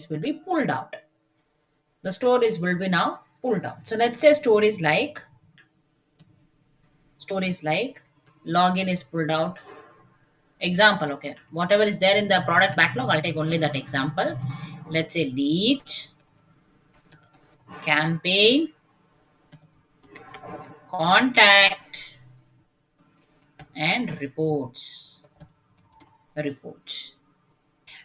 will be pulled out. The stories will be now pulled out. So let's say stories like login is pulled out. Example, okay. Whatever is there in the product backlog, I'll take only that example. Let's say leads, campaign, contact, and reports.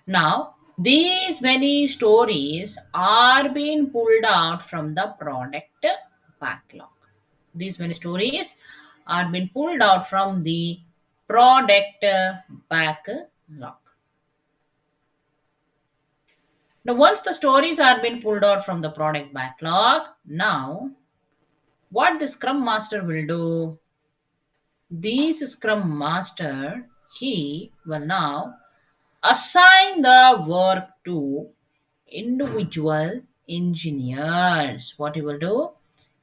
Now, these many stories are being pulled out from the product backlog. These many stories are being pulled out from the product backlog. Now, once the stories are being pulled out from the product backlog, now what the Scrum Master will do? This Scrum Master, he will now assign the work to individual engineers. What he will do?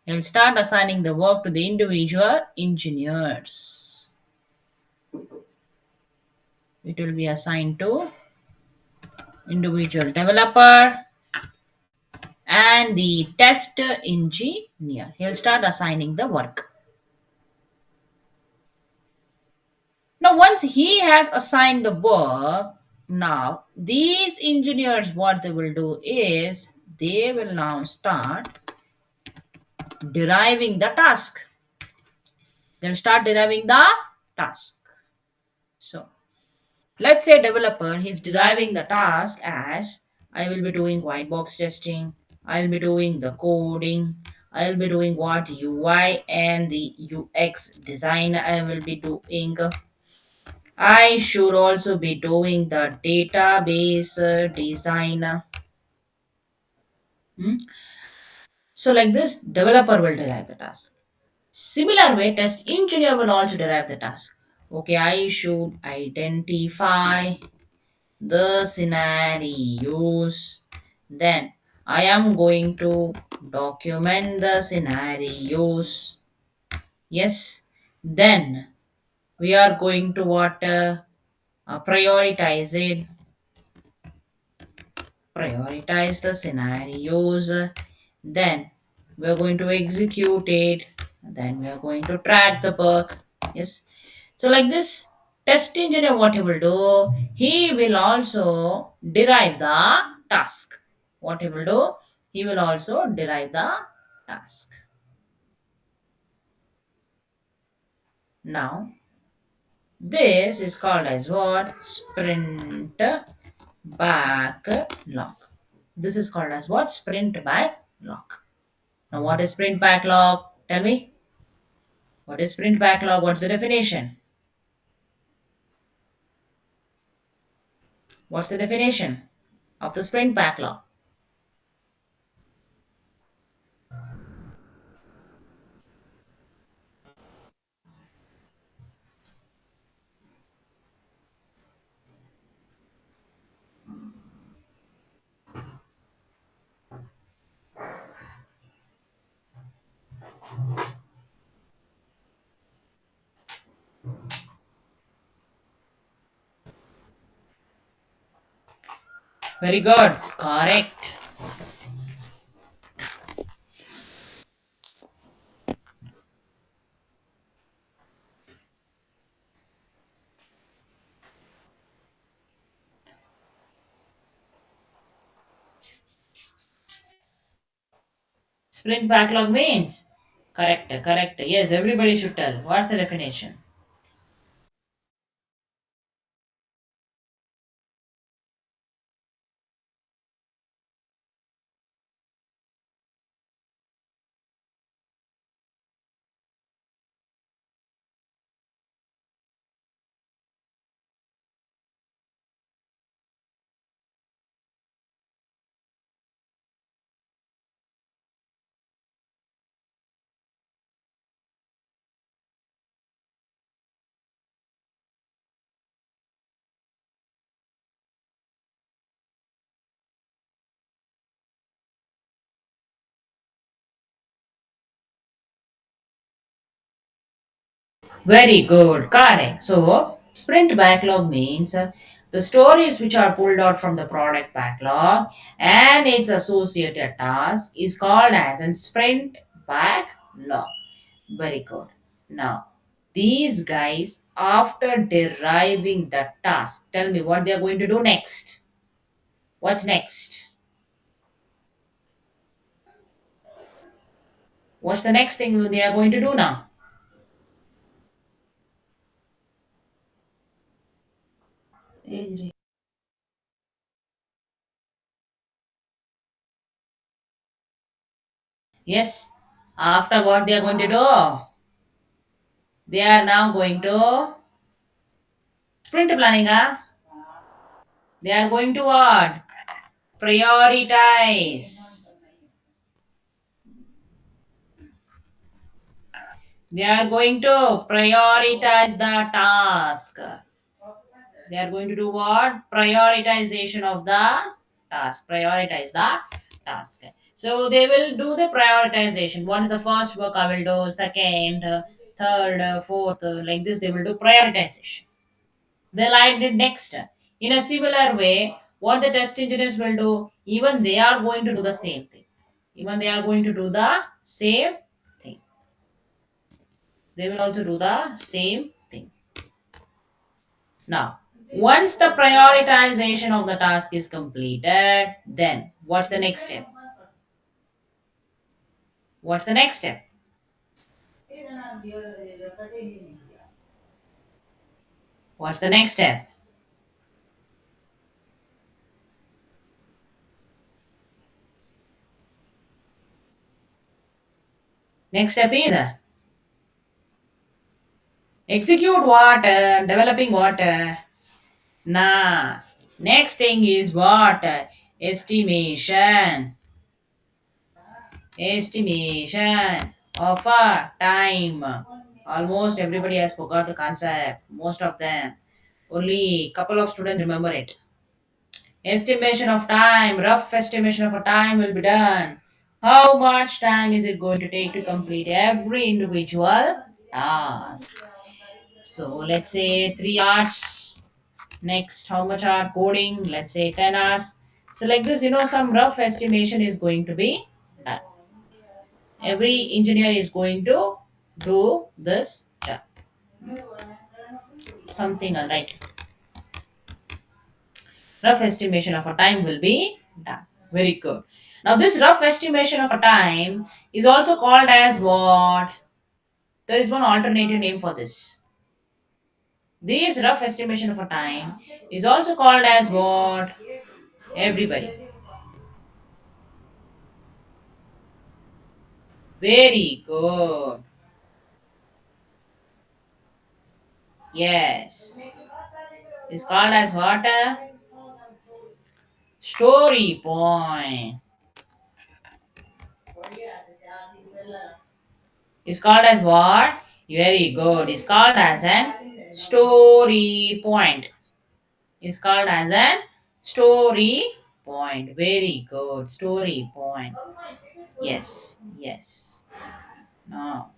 He'll start assigning the work to the individual engineers. It will be assigned to individual developer and the test engineer. He'll start assigning the work. Now, once he has assigned the work, now these engineers, what they will do is they will now start deriving the task. They'll start deriving the task. So, let's say developer, he's deriving the task as I will be doing white box testing, I'll be doing the coding, I'll be doing what UI and the UX design I will be doing. I should also be doing the database design. Hmm? So like this, developer will derive the task. Similar way, test engineer will also derive the task. Okay, I should identify the scenarios. Then I am going to document the scenarios. Yes. Then we are going to what prioritize it. Prioritize the scenarios. Then we are going to execute it. Then we are going to track the bug. Yes. So like this, test engineer, what he will do, he will also derive the task. What he will do, he will also derive the task. Now, this is called as what? Sprint backlog. This is called as what? Sprint backlog. Now, what is sprint backlog? Tell me. What is sprint backlog? What's the definition? What's the definition of the sprint backlog? Very good. Correct. Sprint backlog means? Correct. Correct. Yes, everybody should tell. What's the definition? Very good. Correct. So, sprint backlog means The stories which are pulled out from the product backlog and its associated task is called as a sprint backlog. Very good. Now, these guys, after deriving the task, tell me what they are going to do next. What's next? What's the next thing they are going to do now? Yes, after what they are going to do? They are now going to sprint planning. They are going to what? Prioritize. They are going to prioritize the task. They are going to do what? Prioritization of the task. Prioritize the task. So they will do the prioritization. What is the first work I will do? Second, third, fourth, like this. They will do prioritization. They'll add it next. In a similar way, what the test engineers will do, even they are going to do the same thing. Even they are going to do the same thing. They will also do the same thing. Now, once the prioritization of the task is completed, then what's the next step? What's the next step? What's the next step? Next step is execute what? Developing what? Nah. Next thing is what? Estimation. Estimation of a time. Almost everybody has forgot the concept. Most of them. Only couple of students remember it. Estimation of time, rough estimation of a time will be done. How much time is it going to take to complete every individual task? So let's say 3 hours. Next, how much are coding? Let's say 10 hours. So like this, some rough estimation is going to be done. Every engineer is going to do this job. Something alright. Rough estimation of a time will be done. Very good. Now, this rough estimation of a time is also called as what? There is one alternative name for this. This rough estimation of a time is also called as what? Everybody. Very good. Yes. It's called as what? Story point. It's called as what? Very good. It's called as an story point. Is called as an story point. Very good. Story point. Yes. Yes. Now,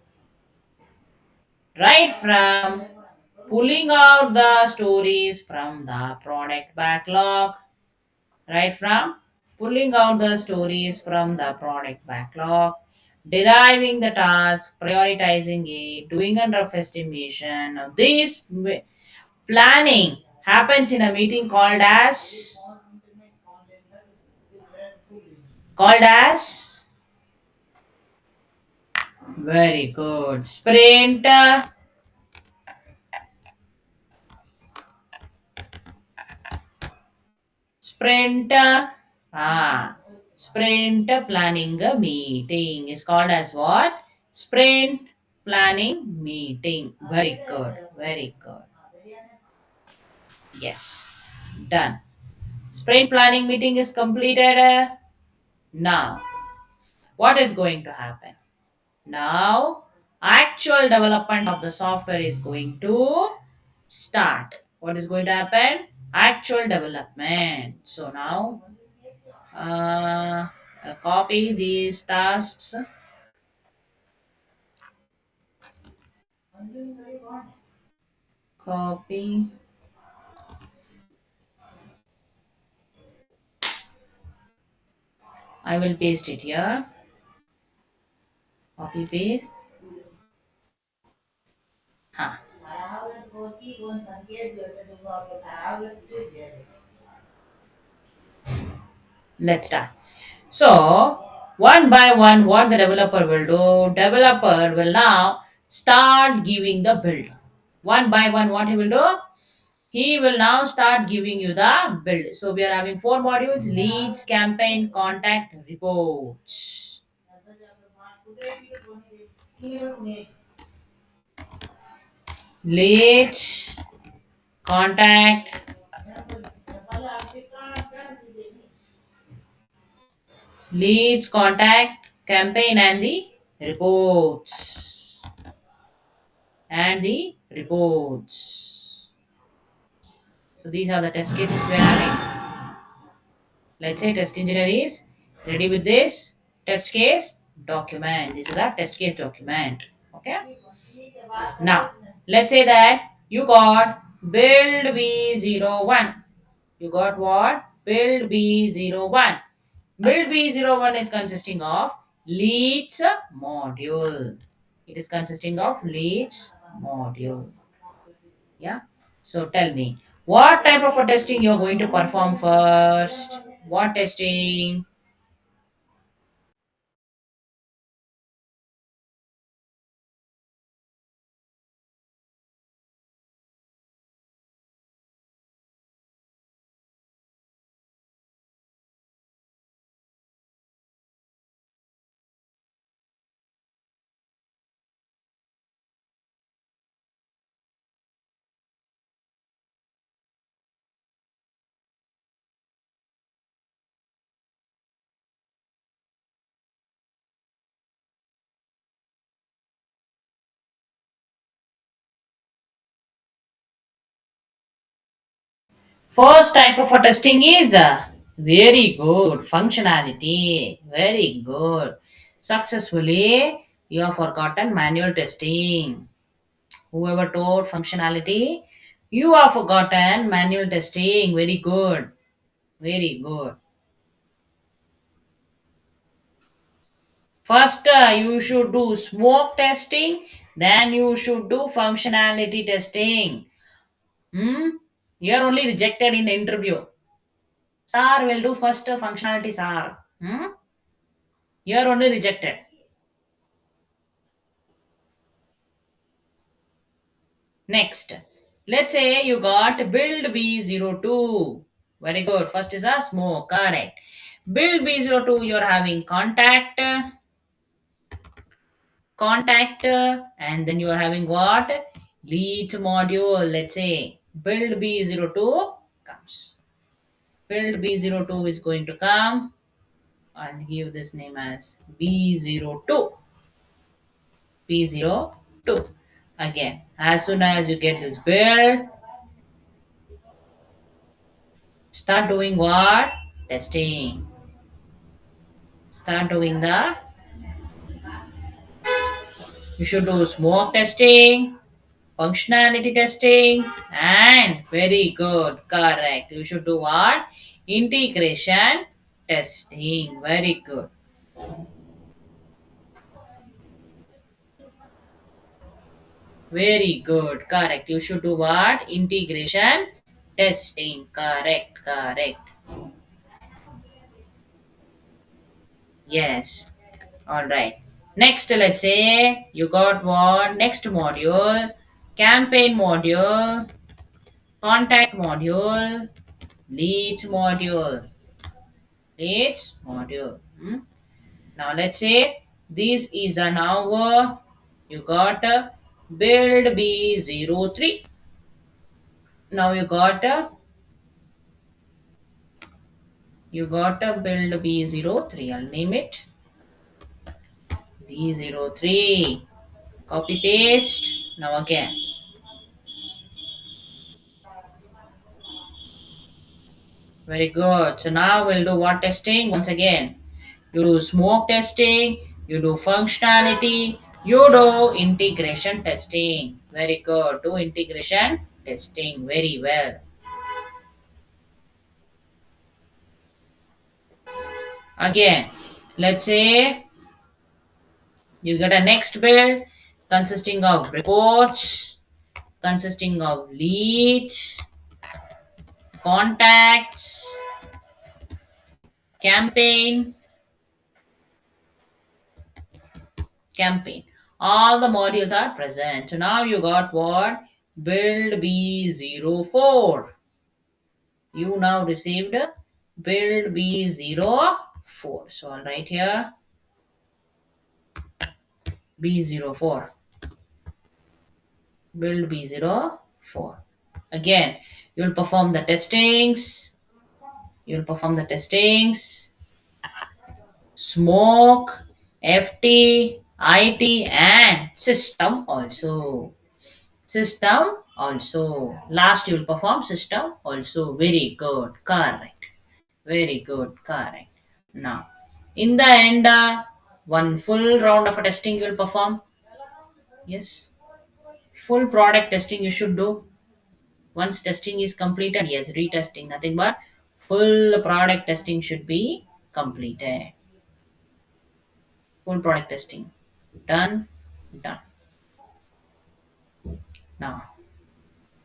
right from pulling out the stories from the product backlog. Right from pulling out the stories from the product backlog, deriving the task, prioritizing it, doing a rough estimation. Now, this planning happens in a meeting called as very good sprint ah sprint planning meeting is called as what? Sprint planning meeting. Very good, very good. Yes, done. Sprint planning meeting is completed. Now what is going to happen? Now, actual development of the software is going to start. What is going to happen? Actual development. So now, copy these tasks. Copy I will paste it here. Copy paste. Huh. Let's start. So, one by one, what the developer will do, developer will now start giving the build. One by one, what he will do? He will now start giving you the build. So, we are having four modules: leads, campaign, contact, reports. Leads, contact, leads, contact, campaign, and the reports. And the reports. So these are the test cases we are having. Let's say test engineer is ready with this test case document. This is a test case document. Okay. Now let's say that you got build B01. You got what? Build B01. Build B01 is consisting of leads module. It is consisting of leads module. Yeah. So tell me, what type of a testing you're going to perform first? What testing? First type of a testing is very good functionality. Very good. Successfully, you have forgotten manual testing. Whoever told functionality, you have forgotten manual testing. Very good. Very good. First, you should do smoke testing, then you should do functionality testing. Hmm? You're only rejected in the interview. Sir will do first functionality, sir. Hmm? You're only rejected. Next, let's say you got build B02. Very good. First is a smoke. Correct. Build B02, you're having contact, and then you are having what? Lead module. Let's say build B02 comes. Build B02 is going to come. I'll give this name as B02. B02. Again, as soon as you get this build, start doing what? Testing. Start doing the, you should do smoke testing, functionality testing, and very good, correct. You should do what? Integration testing. Very good. Very good, correct. You should do what? Integration testing. Correct, correct. Yes. All right. Next, let's say you got what? Next module, campaign module, contact module, leads module, leads module. Hmm? Now let's say this is an hour. You got a build B03. Now you got a build B03. I'll name it B03. Copy paste. Now again. Very good. So now we'll do what testing once again. You do smoke testing, you do functionality, you do integration testing. Very good. Do integration testing very well. Again, let's say you get a next build consisting of reports, consisting of leads, contacts, campaign, campaign. All the modules are present. So now you got what? Build B04. You now received build B04. So I'll write here B04. Build B04. Again, you'll perform the testings. You'll perform the testings. Smoke, FT, IT, and system also. System also. Last you will perform system also. Very good. Correct. Very good. Correct. Now, in the end, one full round of testing you will perform. Yes. Full product testing you should do. Once testing is completed, yes, retesting, nothing but full product testing should be completed. Full product testing. Done. Done. Now,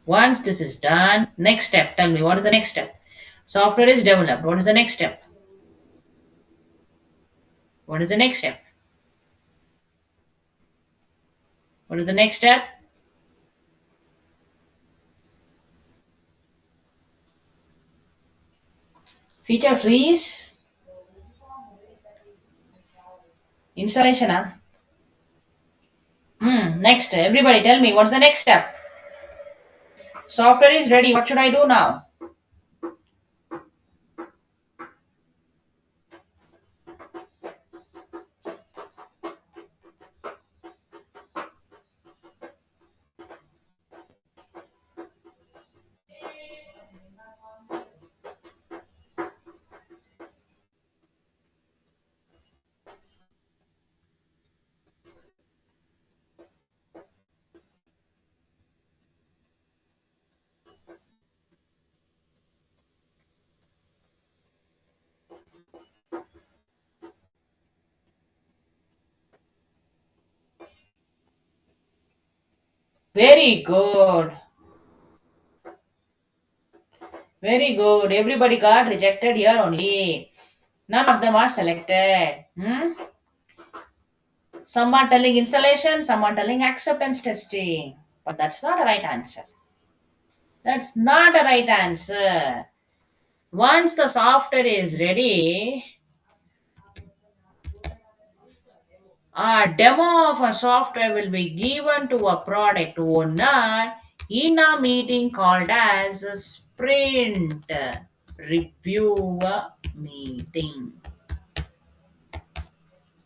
once this is done, next step. Tell me, what is the next step? Software is developed. What is the next step? What is the next step? What is the next step? Feature freeze. Installation. Huh? Next. Everybody tell me, what's the next step? Software is ready. What should I do now? Very good. Very good. Everybody got rejected here only. None of them are selected. Some are telling installation, some are telling acceptance testing. But that's not a right answer. That's not a right answer. Once the software is ready, a demo of a software will be given to a product owner in a meeting called as a sprint review meeting.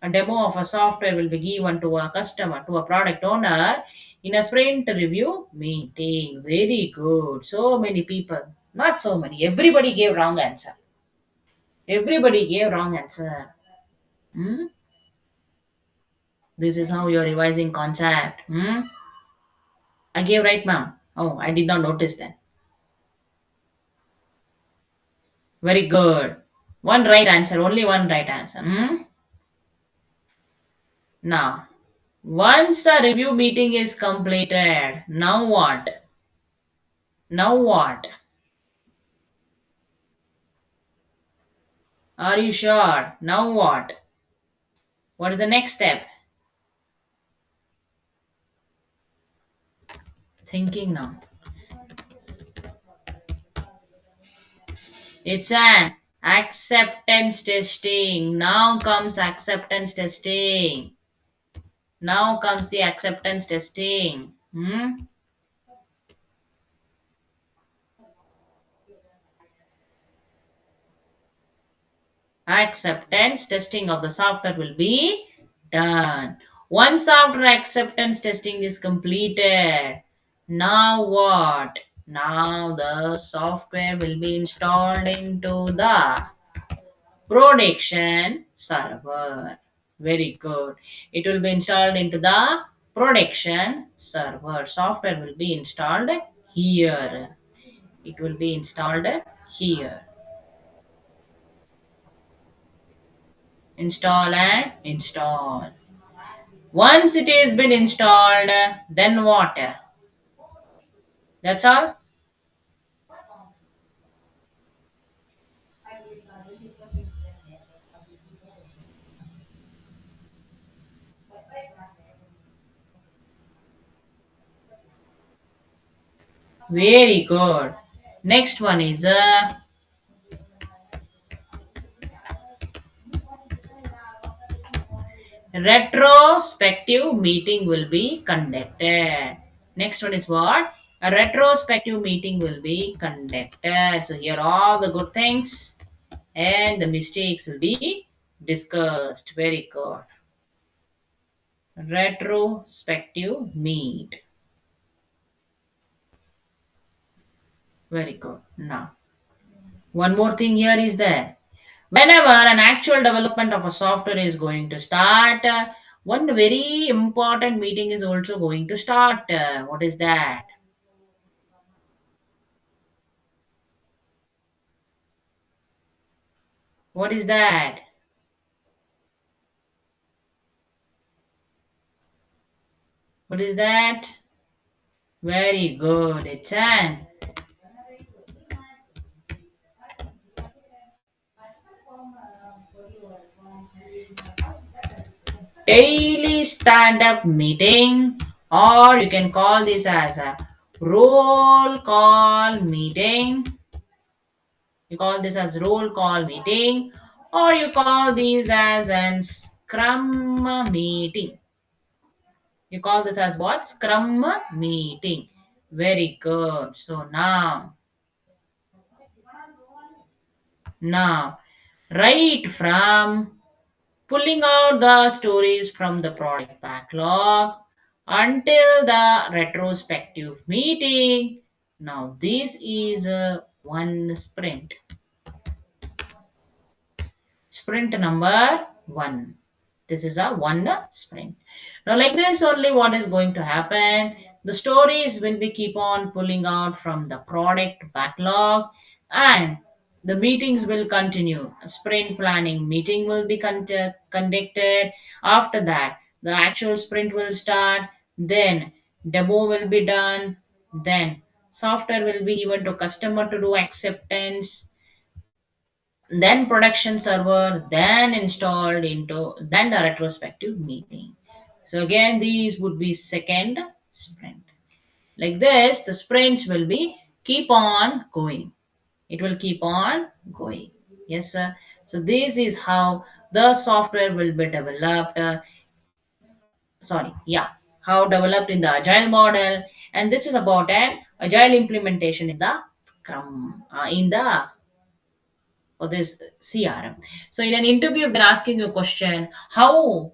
A demo of a software will be given to a customer, to a product owner in a sprint review meeting. Very good. So many people. Not so many. Everybody gave wrong answer. Everybody gave wrong answer. Hmm? This is how you're revising concept. I gave right, ma'am. Oh, I did not notice that. Very good. One right answer. Only one right answer. Now, once the review meeting is completed, now what? Now what? Are you sure? Now what? What is the next step? Thinking now. It's an acceptance testing. Now comes acceptance testing. Now comes the acceptance testing. Acceptance testing of the software will be done. Once after acceptance testing is completed, now what? Now the software will be installed into the production server. Very good. It will be installed into the production server. Software will be installed here. It will be installed here. Install and install. Once it has been installed, then what? That's all. Very good. Next one is retrospective meeting will be conducted. Next one is what? A retrospective meeting will be conducted. So here all the good things and the mistakes will be discussed. Very good. Retrospective meet. Very good. Now, one more thing here is there. Whenever an actual development of a software is going to start, one very important meeting is also going to start. What is that? What is that? What is that? Very good. It's an daily stand up meeting, or you can call this as a roll call meeting. You call this as roll call meeting, or you call these as an scrum meeting. You call this as what? Scrum meeting. Very good. So now, right from pulling out the stories from the product backlog until the retrospective meeting. Now, this is one sprint. Sprint number one. This is a one sprint. Now, like this, only what is going to happen? The stories will be keep on pulling out from the product backlog, and the meetings will continue. A sprint planning meeting will be conducted. After that, the actual sprint will start. Then demo will be done. Then software will be given to customer to do acceptance, then production server, then installed into, then the retrospective meeting. So again, these would be second sprint. Like this, the sprints will be keep on going. It will keep on going. Yes, sir. So this is how the software will be developed. Sorry, yeah, how developed in the agile model, and this is about an agile implementation in the Scrum, in the for this CRM. So in an interview, if they're asking you a question, how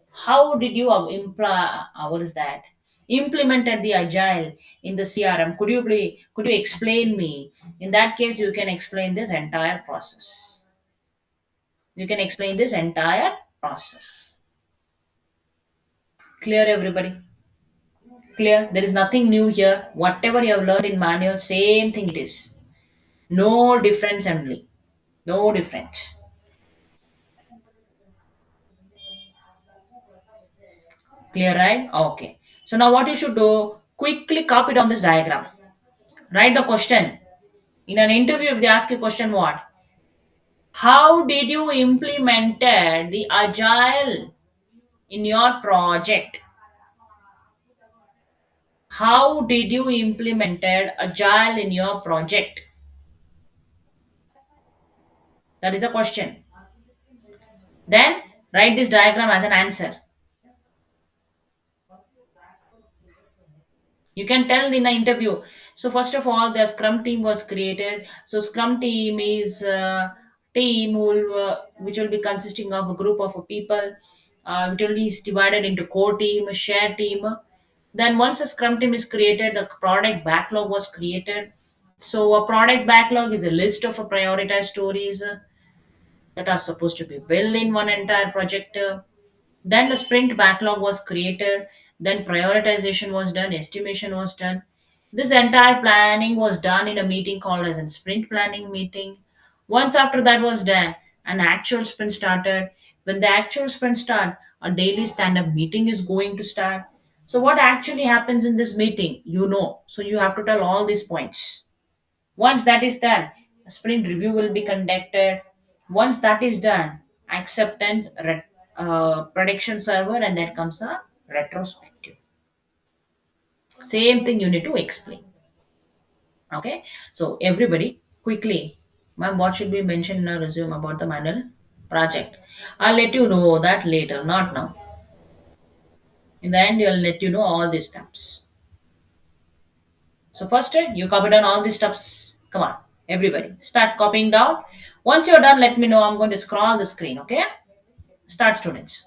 did you what is that? Implemented the agile in the CRM? Could you explain me? In that case, you can explain this entire process. You can explain this entire process. Clear, everybody? Clear? There is nothing new here. Whatever you have learned in manual, same thing it is. No difference only. No difference. Clear, right? Okay. So now what you should do, quickly copy down this diagram. Write the question. In an interview, if they ask you question what? How did you implemented the agile in your project? How did you implemented agile in your project? That is a question. Then write this diagram as an answer. You can tell in the interview. So first of all, the scrum team was created. So scrum team is a team which will be consisting of a group of people. It will be divided into core team, a share team. Then once a scrum team is created, the product backlog was created. So a product backlog is a list of prioritized stories that are supposed to be built in one entire project. Then the sprint backlog was created, then prioritization was done, estimation was done. This entire planning was done in a meeting called as a sprint planning meeting. Once after that was done, an actual sprint started. When the actual sprint start, a daily stand-up meeting is going to start. So what actually happens in this meeting, so you have to tell all these points. Once that is done, a sprint review will be conducted. Once that is done, acceptance, prediction server, and then comes a retrospective. Same thing you need to explain. Okay, so everybody quickly, ma'am, what should be mentioned in a resume about the manual project? I'll let you know that later, not now. In the end, I'll let you know all these steps. So first, you copy down all these steps. Come on, everybody, start copying down. Once you're done, let me know. I'm going to scroll the screen. Okay, start, students.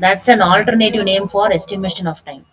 That's an alternative name for estimation of time.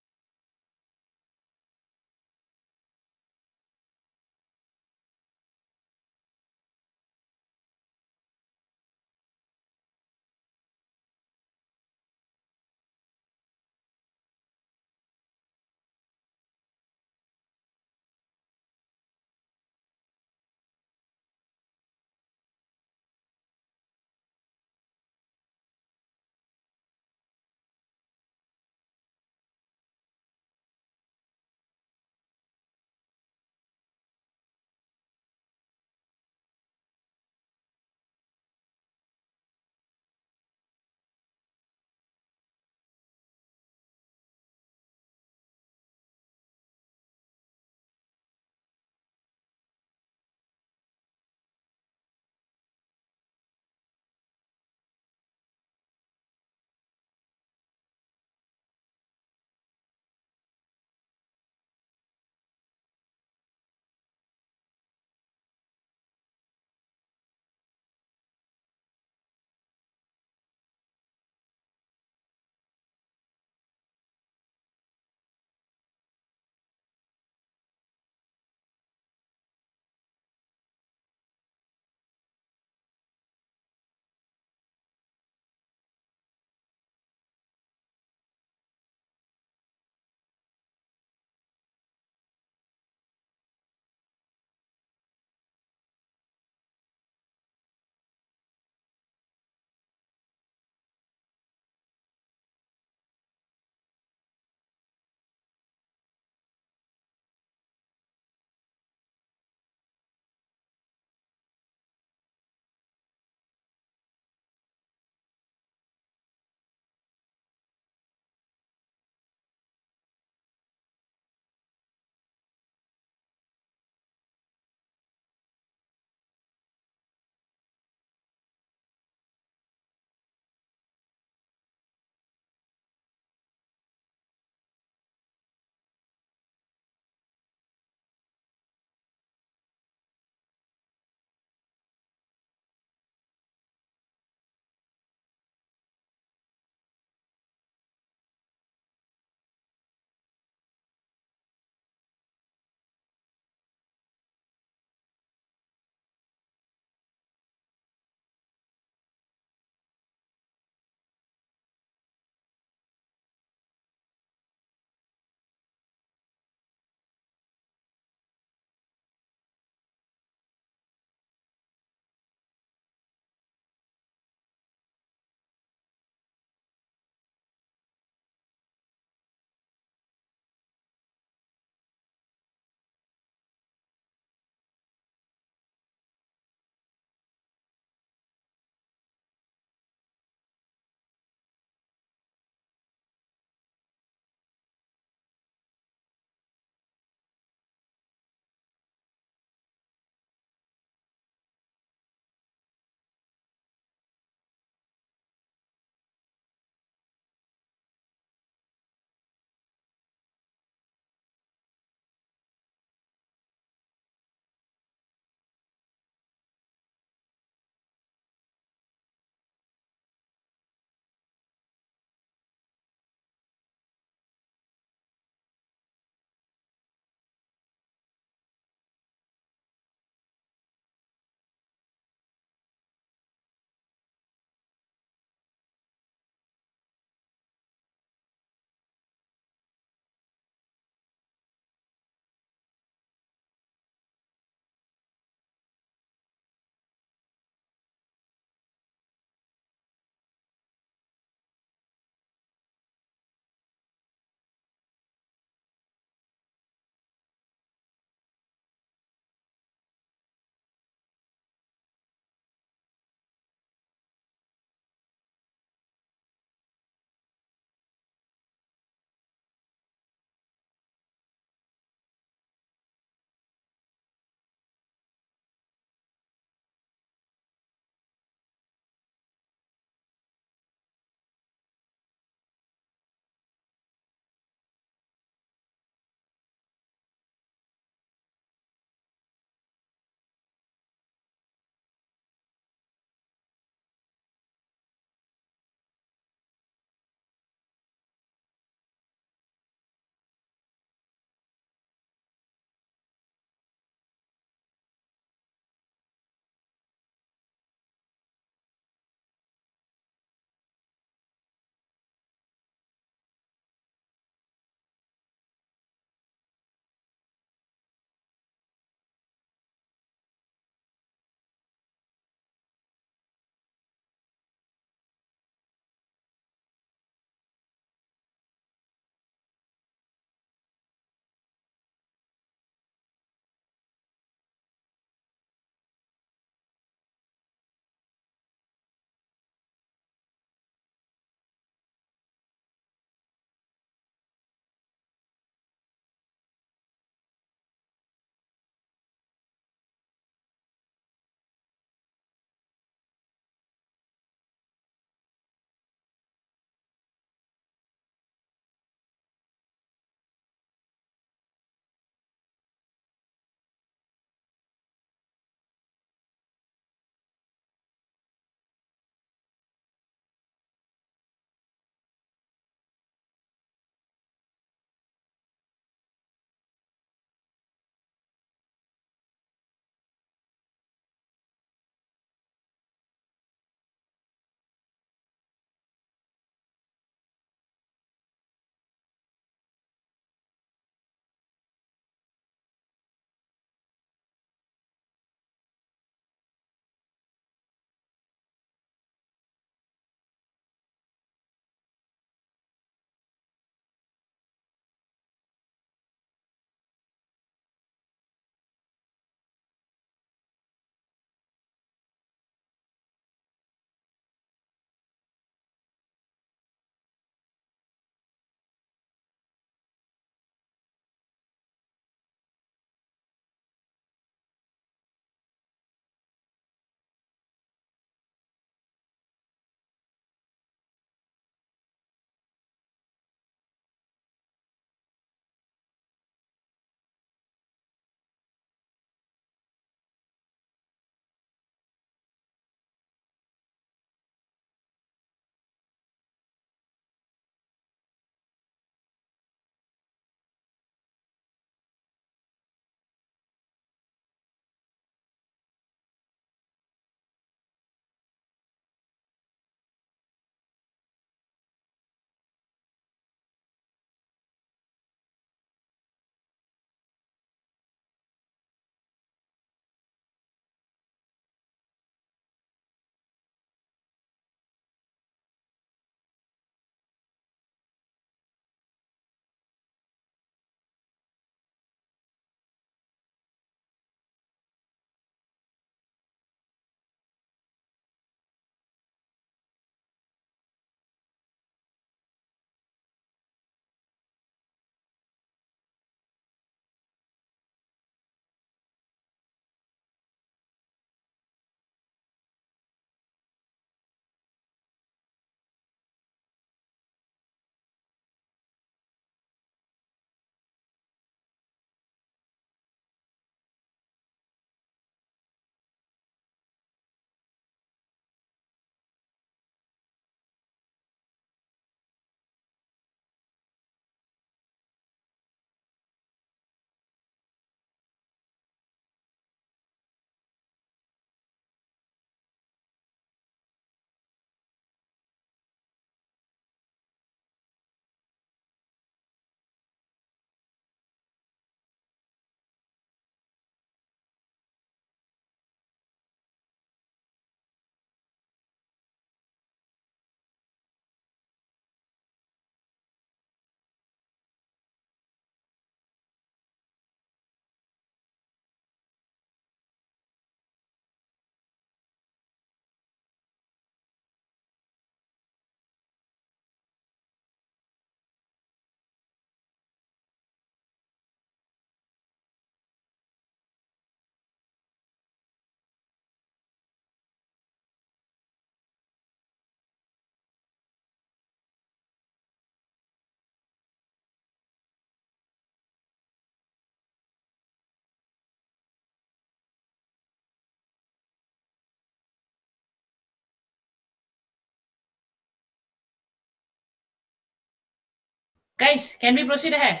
Guys, can we proceed ahead?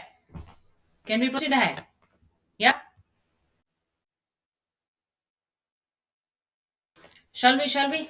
Can we proceed ahead? Yeah. Shall we? Shall we?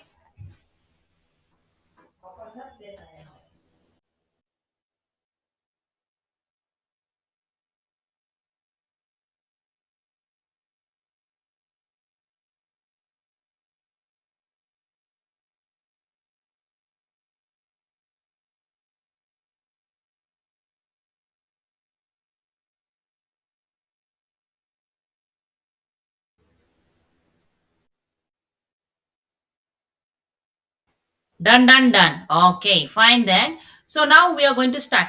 Done, done, done. Okay, fine then. So now we are going to start.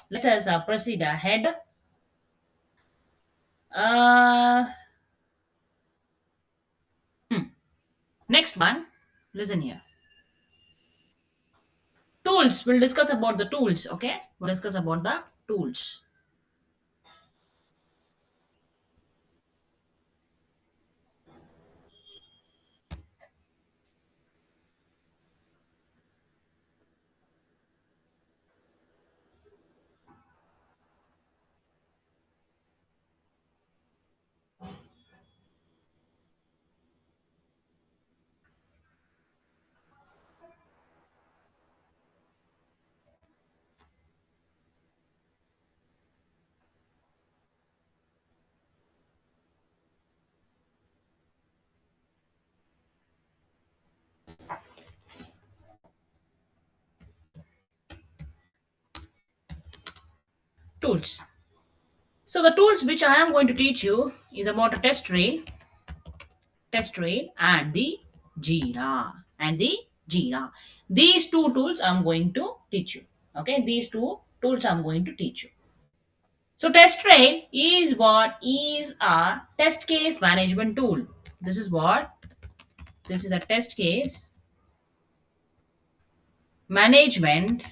Let us proceed ahead. Uh, hmm. Next one. Listen here. Tools. We'll discuss about the tools. Okay. We'll discuss about the tools. Tools. So the tools which I am going to teach you is about a test trail, and the Jira. These two tools I'm going to teach you. Okay, these two tools I'm going to teach you. So test trail is what is a test case management tool. This is what this is a test case management.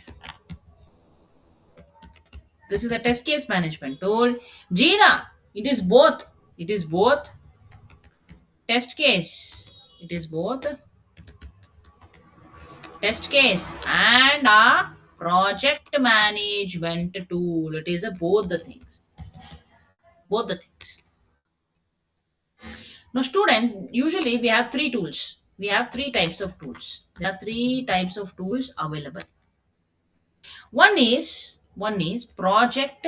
This is a test case management tool. Jira, it is both. It is both test case. It is both test case and a project management tool. It is a both the things. Both the things. Now, students, usually we have three tools. We have three types of tools. There are three types of tools available. One is project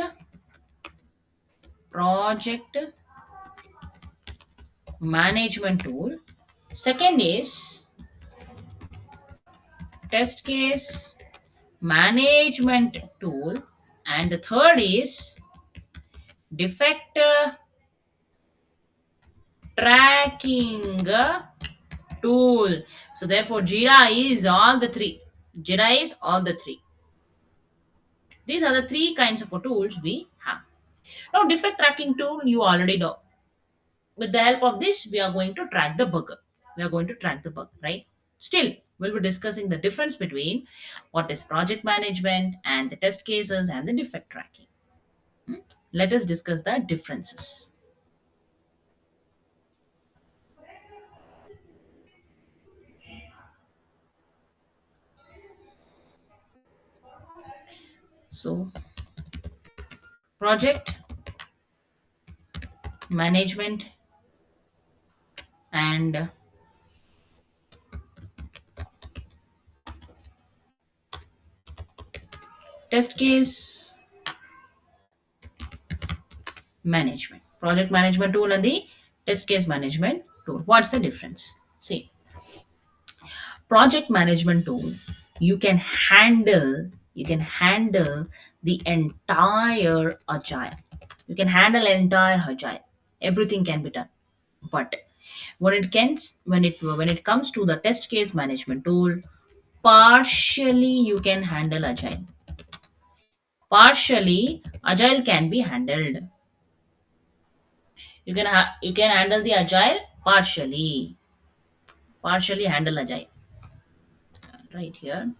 management tool. Second is test case management tool, and the third is defect tracking tool. So therefore, Jira is all the three. Jira is all the three. These are the three kinds of tools we have. Now, defect tracking tool you already know. With the help of this, we are going to track the bug. We are going to track the bug, right? Still, we'll be discussing the difference between what is project management and the test cases and the defect tracking. Let us discuss the differences. So, project management and test case management. Project management tool and the test case management tool. What's the difference? See, project management tool, you can handle the entire agile. You can handle entire agile. Everything can be done. But when it comes to the test case management tool, partially you can handle agile. Partially agile can be handled. You can handle the agile partially. Partially handle agile. Right here.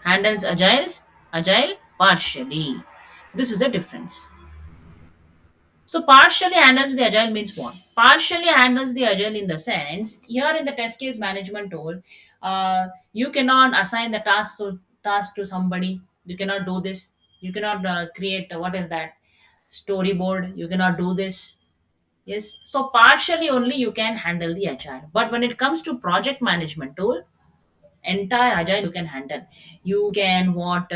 Handles agile partially. This is the difference. So partially handles the agile means what? Partially handles the agile in the sense here in the test case management tool, you cannot assign the task to somebody. You cannot do this. You cannot create what is that storyboard. You cannot do this. Yes, so partially only you can handle the agile. But when it comes to project management tool, entire agile you can handle. You can what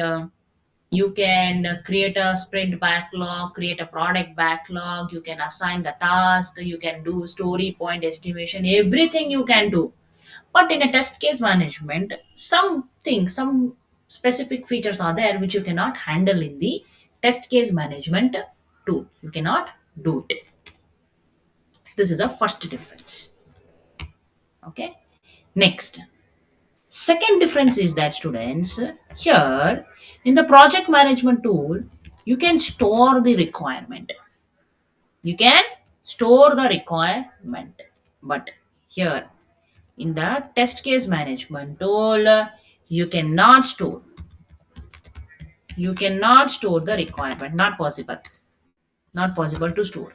you can create a sprint backlog, create a product backlog, you can assign the task, you can do story point estimation, everything you can do. But in a test case management, some specific features are there which you cannot handle in the test case management tool. You cannot do it. This is the first difference. Okay. Next, second difference is that students, here in the project management tool, you can store the requirement. You can store the requirement. But here in the test case management tool, you cannot store. You cannot store the requirement. Not possible. Not possible to store.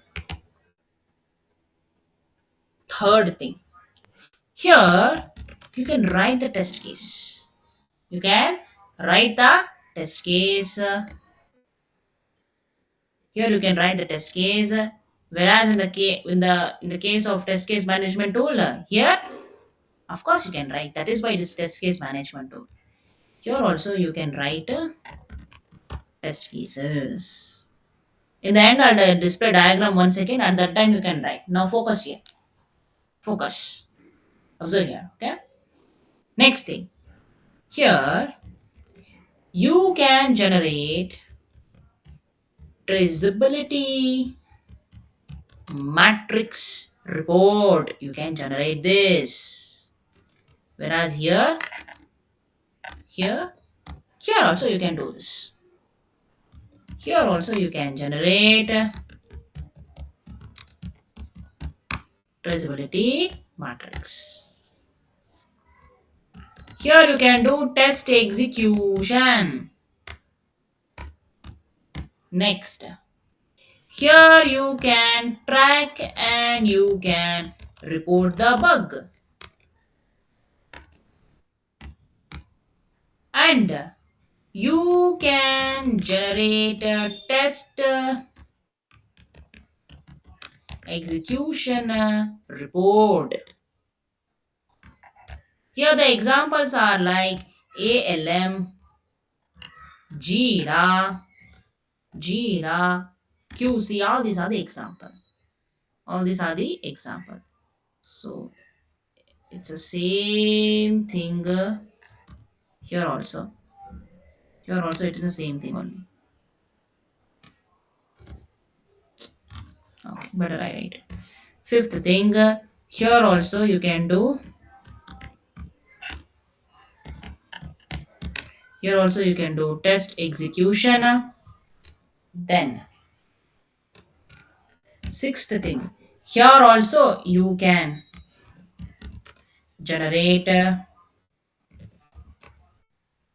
Third thing, here you can write the test case. You can write the test case. Here you can write the test case. Whereas in the case of test case management tool, here of course you can write. That is by this test case management tool. Here also you can write test cases. In the end, I'll display diagram once again. At that time you can write. Now focus here. Focus. Observe here. Okay. Next thing. Here you can generate traceability matrix report. You can generate this. Whereas here, here also you can do this. Here also you can generate traceability matrix. Here you can do test execution. Next, here you can track and you can report the bug. And you can generate a test execution report. Here the examples are like ALM, Jira, QC. All these are the example. All these are the example. So it's the same thing here also. Here also it is the same thing only. Okay, better I write. Fifth thing, here also you can do. Here also you can do test execution. Then sixth thing, here also you can generate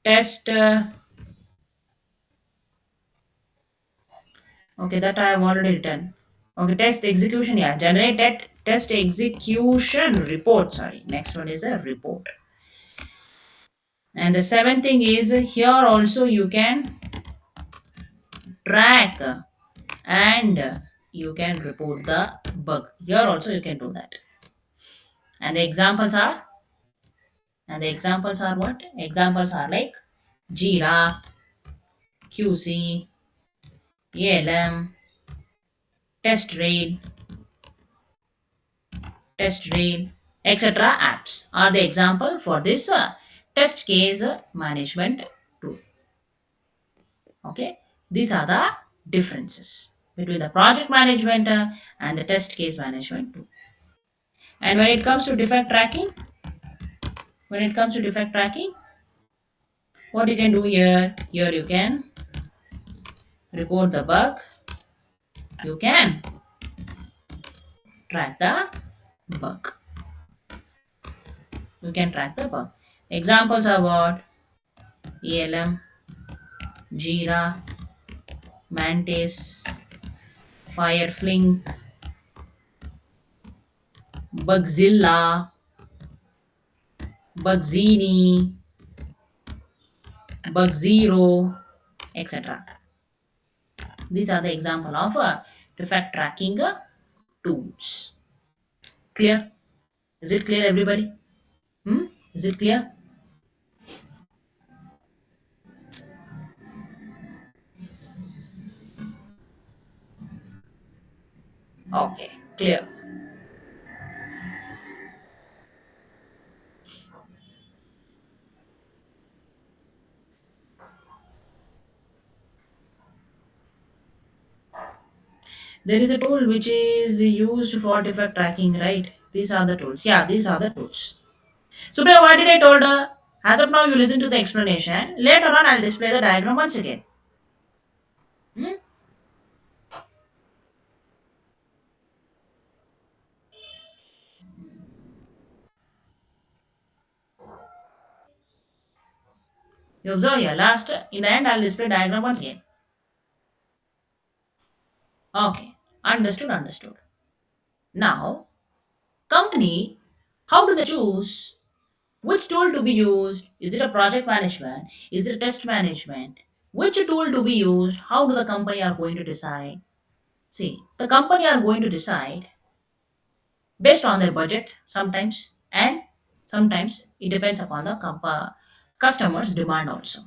test. Okay, that I have already written. Okay, test execution. Yeah, generate test execution report. Sorry, next one is a report. And the seventh thing is here also you can track and you can report the bug. Here also you can do that. And the examples are what? Examples are like Jira, QC, ALM, test rail, etc. apps are the example for this test case management tool. Okay, these are the differences between the project management and the test case management tool. And when it comes to defect tracking, what you can do here? Here you can report the bug. You can track the bug. You can track the bug. Examples are what? ELM, Jira, Mantis, Fireflink, Bugzilla, Bugzini, Bugzero. etc. These are the example of defect tracking tools. Clear? Is it clear, everybody? Hmm? Is it clear? Okay, clear. There is a tool which is used for defect tracking, right? These are the tools. Yeah, these are the tools. Supriya, what did I told her? As of now, you listen to the explanation. Later on, I'll display the diagram once again. Hmm? You observe here. Last, in the end, I'll display diagram once again. Okay, understood, understood. Now, company, how do they choose which tool to be used? Is it a project management? Is it test management? Which tool to be used? How do the company are going to decide? See, the company are going to decide based on their budget sometimes, and sometimes it depends upon the customer's demand also.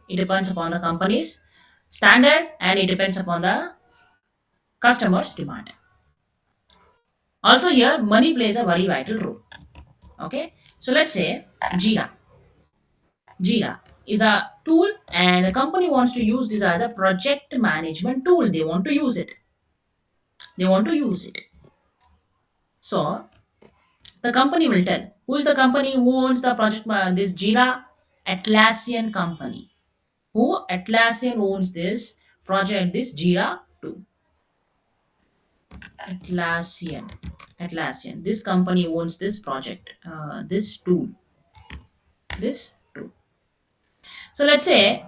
It depends upon the company's standard and it depends upon the customer's demand. Also here, money plays a very vital role. Okay, so let's say Jira. Jira is a tool and the company wants to use this as a project management tool. They want to use it. They want to use it. So the company will tell who is the company who owns the project, this Jira Atlassian company. Who Atlassian owns this project, this Jira tool. Atlassian. Atlassian. This company owns this project, this tool. This tool. So let's say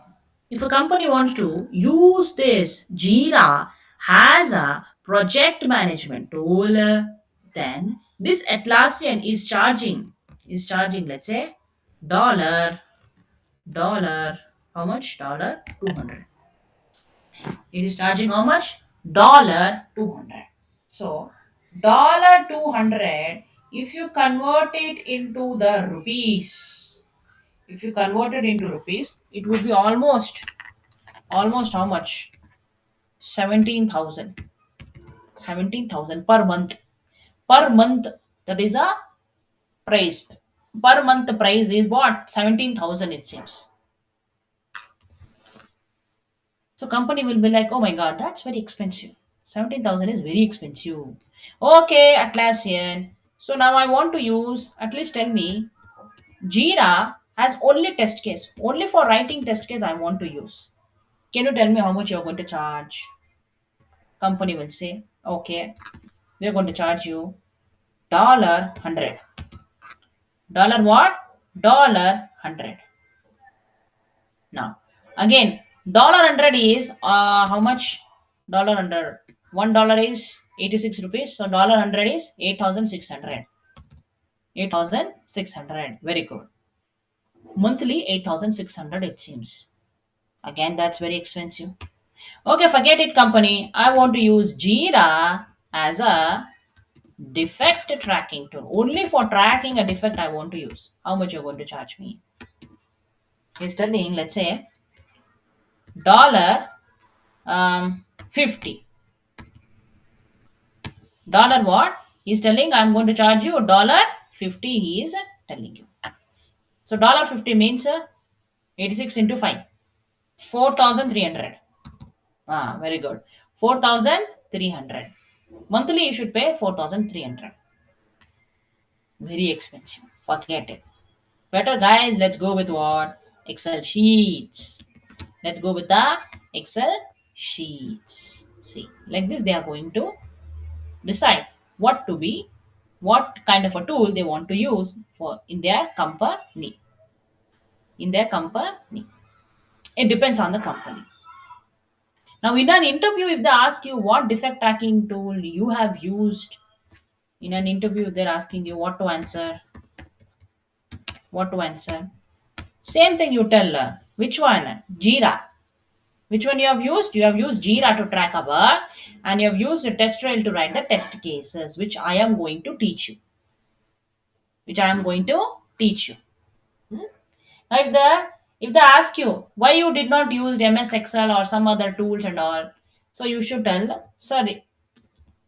if a company wants to use this Jira as a project management tool, then this Atlassian is charging, let's say, dollar how much? Dollar 200. It is charging how much? Dollar 200. So dollar 200, if you convert it into the rupees, if you convert it into rupees, it would be almost how much? 17,000. 17,000 per month. Per month, that is a price. Per month, the price is what? 17,000, it seems. So company will be like, oh my god, that's very expensive. 17,000 is very expensive. Okay, Atlassian. So now I want to use, at least tell me, Jira has only test case. Only for writing test case I want to use. Can you tell me how much you're going to charge? Company will say, okay, we're going to charge you dollar 100. Dollar what? Dollar 100. Now, again, dollar 100 is how much? Dollar 100. $1 is 86 rupees. So dollar 100 is 8,600. 8,600. Very good. Monthly 8,600 it seems. Again, that's very expensive. Okay, forget it, company. I want to use Jira as a defect tracking tool. Only for tracking a defect I want to use. How much you're going to charge me? He's telling, let's say, dollar 50. Dollar what? He's telling I'm going to charge you dollar 50. He is telling you. So dollar 50 means 86 into 5. 4,300. Ah, very good. 4,300. Monthly you should pay 4,300. Very expensive. Forget it. Better guys, let's go with what? Excel sheets. Let's go with the Excel sheets. See, like this they are going to decide what kind of a tool they want to use for in their company. In their company. It depends on the company. Now, in an interview, if they ask you what defect tracking tool you have used, in an interview, they're asking you what to answer. What to answer. Same thing you tell. Which one? Jira. Which one you have used? You have used Jira to track a bug, and you have used a test trail to write the test cases, which I am going to teach you. Which I am going to teach you. Now, if they ask you why you did not use MS Excel or some other tools and all, so you should tell, sorry,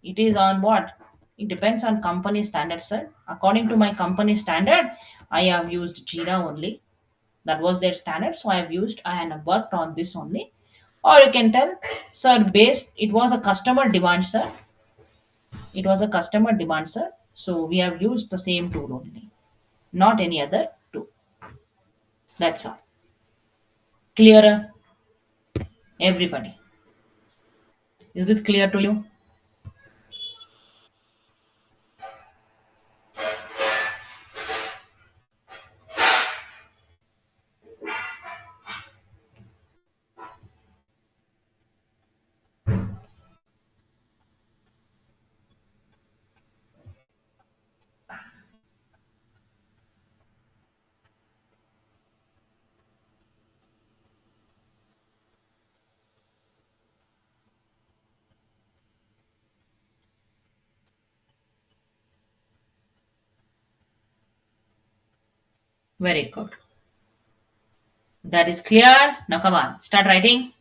it is on what? It depends on company standard, sir. According to my company standard, I have used Jira only. That was their standard, so I have used and worked on this only. Or you can tell, sir, based it was a customer demand, sir. It was a customer demand, sir. So we have used the same tool only, not any other tool. That's all. Clearer, everybody. Is this clear to you? Very good. That is clear. Now come on, start writing.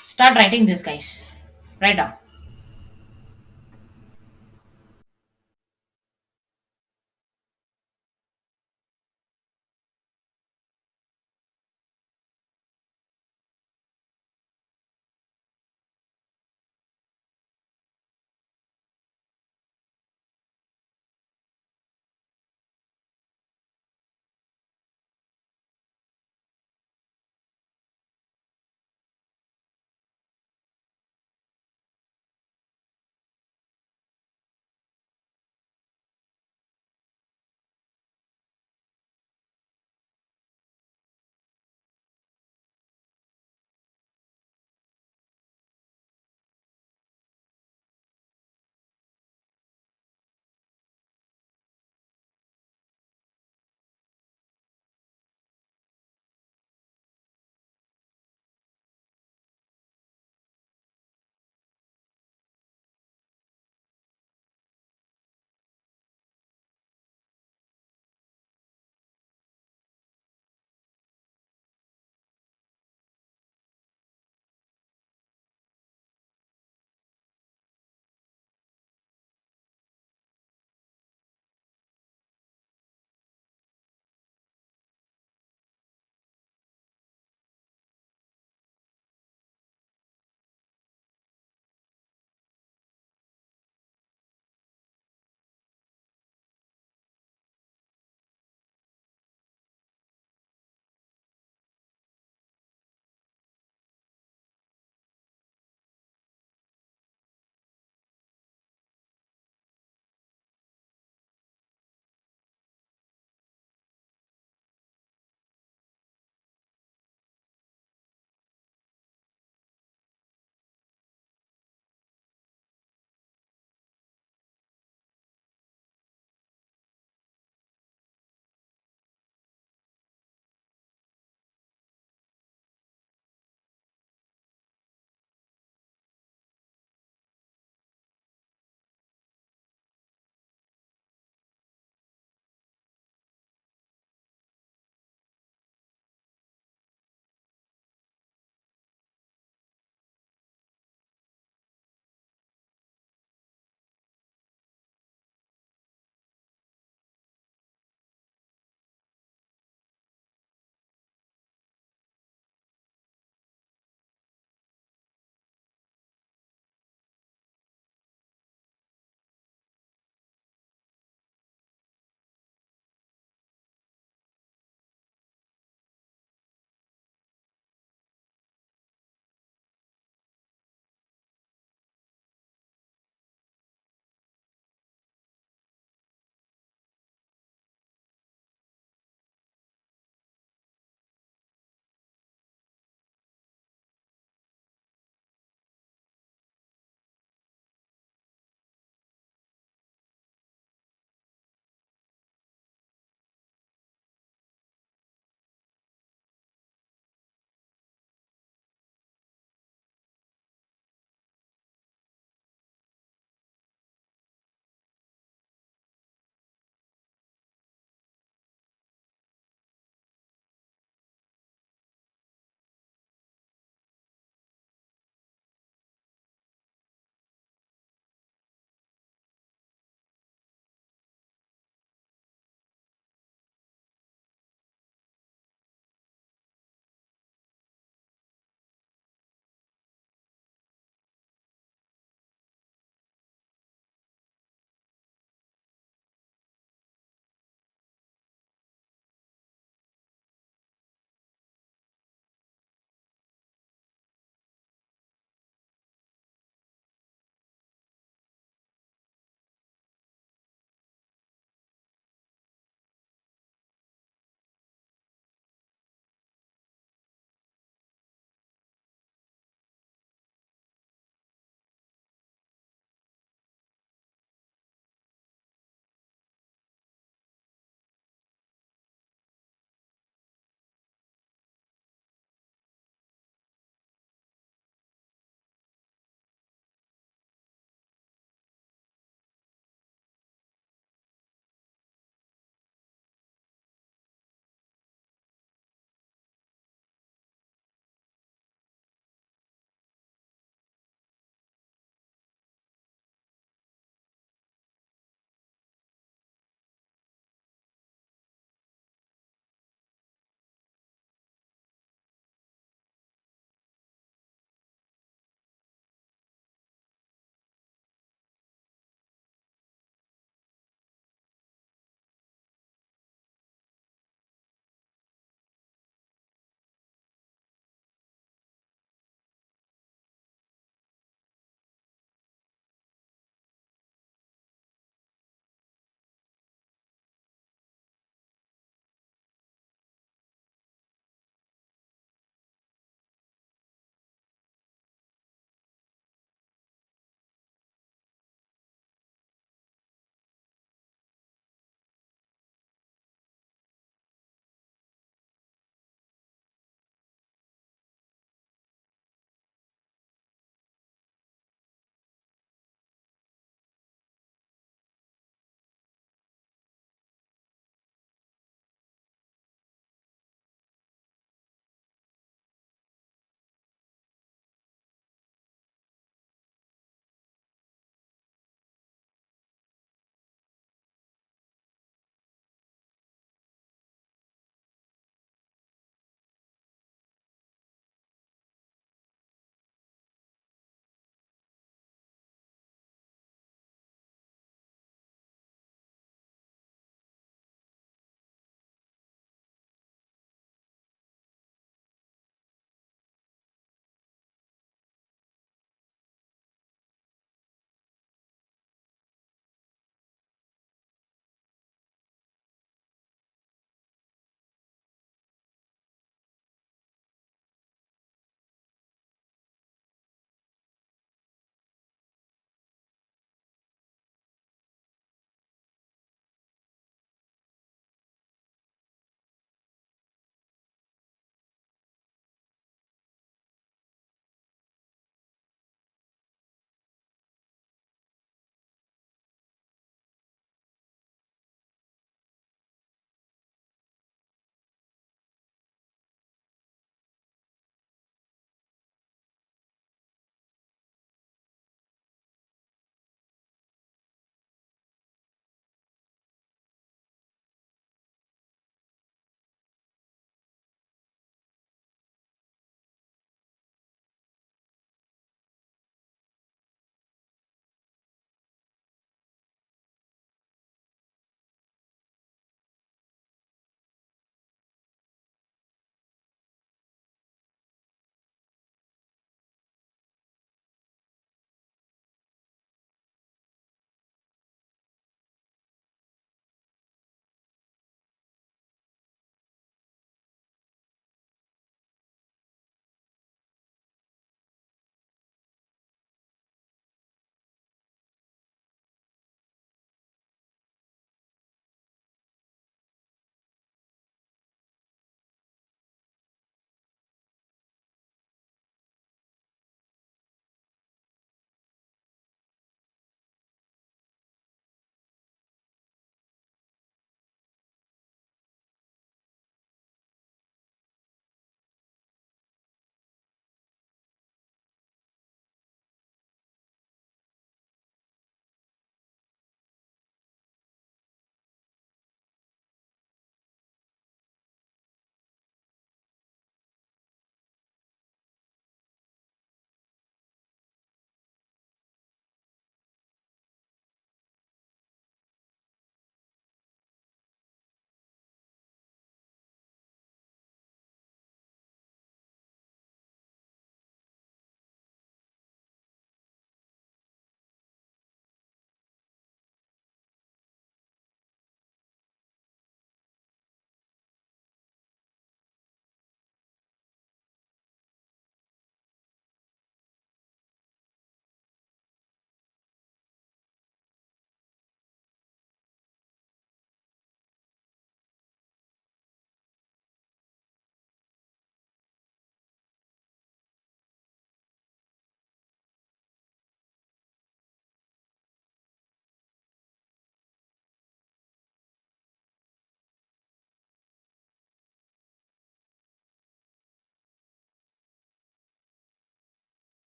Start writing this, guys. Write down.